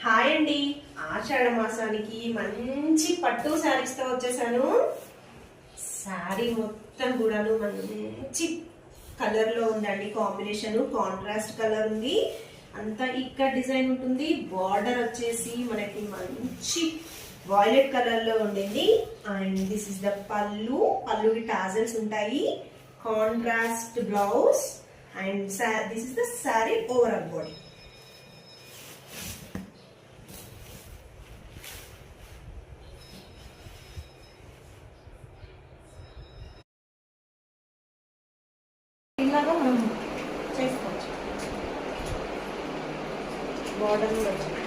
Hi అండి, ఆషాఢ మాసానికి మంచి పట్టు శారీస్ తో వచ్చేసాను. శారీ మొత్తం కూడాను మంచి కలర్ లో ఉందండి. కాంబినేషన్ కాంట్రాస్ట్ కలర్ ఉంది. అంతా ఇక్కడ డిజైన్ ఉంటుంది. బార్డర్ వచ్చేసి మనకి మంచి వాయిలెట్ కలర్ లో ఉండింది. అండ్ దిస్ ఇస్ ద పళ్ళు. పళ్ళుకి టాజల్స్ ఉంటాయి. Contrast blouse and this is the sari overall body. ఇలాగా మనం చేసుకోవచ్చు. బార్డర్ కూడా వచ్చింది.